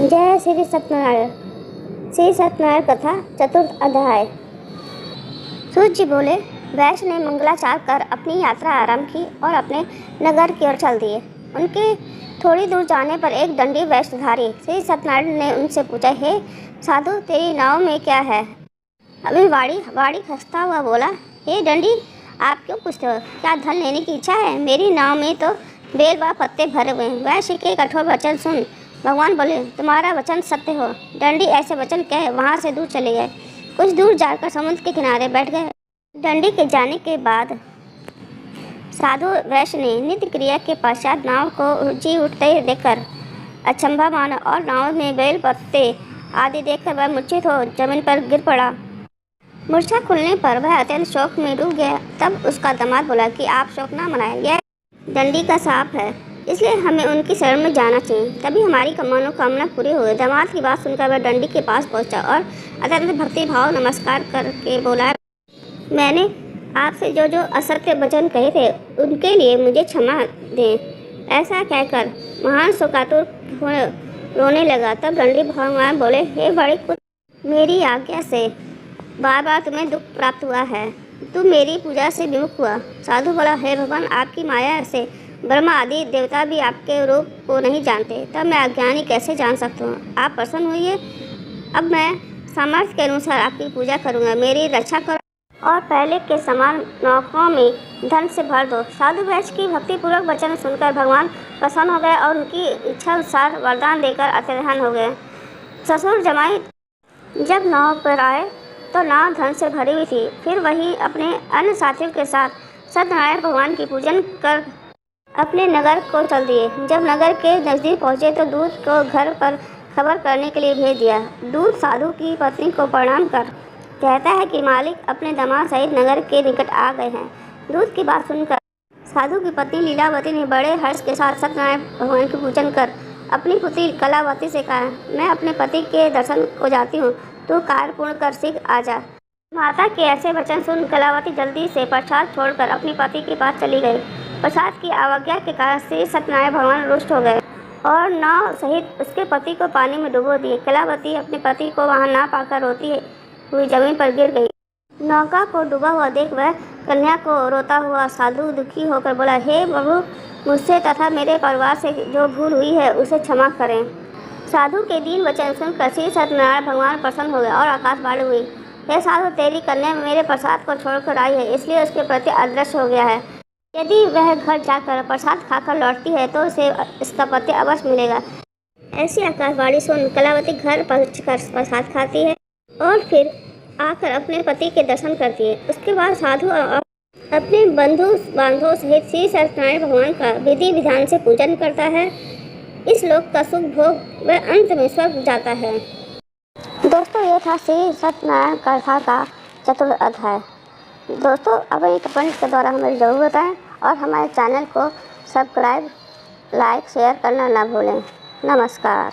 जय श्री सत्यनारायण। श्री सत्यनारायण कथा चतुर्थ अध्याय। सूत जी बोले, वैश्य ने मंगलाचार कर अपनी यात्रा आरंभ की और अपने नगर की ओर चल दिए। उनके थोड़ी दूर जाने पर एक दंडी वेशधारी श्री सत्यनारायण ने उनसे पूछा, हे साधु, तेरी नाव में क्या है? अभी वाड़ी हंसता हुआ बोला, हे दंडी, आप क्यों पूछते हो? क्या धन लेने की इच्छा है? मेरी नाव में तो बेल व पत्ते भरे हुए हैं। वैश्य के कठोर वचन सुन भगवान बोले, तुम्हारा वचन सत्य हो। दंडी ऐसे वचन कह वहाँ से दूर चले गए। कुछ दूर जाकर समुद्र के किनारे बैठ गए। दंडी के जाने के बाद साधु वैश्य ने नित्य क्रिया के पश्चात नाव को ऊंची उठते देखकर अचंभा माना और नाव में बेल पत्ते आदि देखकर वह मूर्छित हो जमीन पर गिर पड़ा। मूर्छा खुलने पर वह अत्यंत शोक में डूब गया। तब उसका दामाद बोला कि आप शोक न मनाएं, यह दंडी का शाप है, इसलिए हमें उनकी शरण में जाना चाहिए, तभी हमारी मनोकामना पूरी होगी। दामाद की बात सुनकर वह दंडी के पास पहुंचा और अत्यंत भक्ति भाव नमस्कार करके बोला, मैंने आपसे जो जो असत्य वचन कहे थे उनके लिए मुझे क्षमा दें। ऐसा कहकर महान शोकातुर रोने लगा। तब दंडी भगवान बोले, हे बड़े पुत्र, मेरी आज्ञा से बार बार तुम्हें दुख प्राप्त हुआ है, तुम मेरी पूजा से विमुख हुआ। साधु बोला, हे भगवान, आपकी माया से ब्रह्मा आदि देवता भी आपके रूप को नहीं जानते, तब मैं अज्ञानी कैसे जान सकता हूँ? आप प्रसन्न होइए, अब मैं सामर्थ्य के अनुसार आपकी पूजा करूँगा, मेरी रक्षा करो और पहले के समान नौकों में धन से भर दो। साधु वैश्य की भक्तिपूर्वक वचन सुनकर भगवान प्रसन्न हो गए और उनकी इच्छा अनुसार वरदान देकर अत्यधान हो गए। ससुर जमाई जब नाव पर आए तो नाव धन से भरी हुई थी। फिर वही अपने अन्य साथियों के साथ सत्यनारायण भगवान की पूजन कर अपने नगर को चल दिए। जब नगर के नज़दीक पहुँचे तो दूत को घर पर खबर करने के लिए भेज दिया। दूत साधु की पत्नी को प्रणाम कर कहता है कि मालिक अपने दामाद सहित नगर के निकट आ गए हैं। दूत की बात सुनकर साधु की पत्नी लीलावती ने बड़े हर्ष के साथ सत्यनारायण भगवान की पूजन कर अपनी पुत्री कलावती से कहा, मैं अपने पति के दर्शन को जाती हूँ, तू कार्य पूर्ण कर शीघ्र आ जा। माता के ऐसे वचन सुन कलावती जल्दी से प्रसाद छोड़कर अपने पति के पास चली गई। प्रसाद की अवज्ञा के कारण श्री सत्यनारायण भगवान रुष्ट हो गए और नाव सहित उसके पति को पानी में डुबो दिए। कलावती अपने पति को वहां ना पाकर रोती हुई जमीन पर गिर गई। नौका को डूबा हुआ देख वह कन्या को रोता हुआ साधु दुखी होकर बोला, हे प्रभु, मुझसे तथा मेरे परिवार से जो भूल हुई है उसे क्षमा करें। साधु के दीन वचन सुनकर श्री सत्यनारायण भगवान प्रसन्न हो गए और आकाशवाणी हुई, हे साधु, तेरी कन्या मेरे प्रसाद को छोड़कर आई है, इसलिए उसके प्रति अदृश्य हो गया है। यदि वह घर जाकर प्रसाद खाकर लौटती है तो उसे इसका पति अवश्य मिलेगा। ऐसी आकाशवाणी सुन कलावती घर पहुंचकर प्रसाद खाती है और फिर आकर अपने पति के दर्शन करती है। उसके बाद साधु अपने बंधु बांधवों सहित श्री सत्यनारायण भगवान का विधि विधान से पूजन करता है। इस लोक का सुख भोग वह अंत में स्वर्ग जाता है। दोस्तों, ये था श्री सत्यनारायण कथा का चतुर्थ अध्याय। दोस्तों, अपने कमेंट के द्वारा हमें ज़रूर बताएं और हमारे चैनल को सब्सक्राइब, लाइक, शेयर करना ना भूलें। नमस्कार।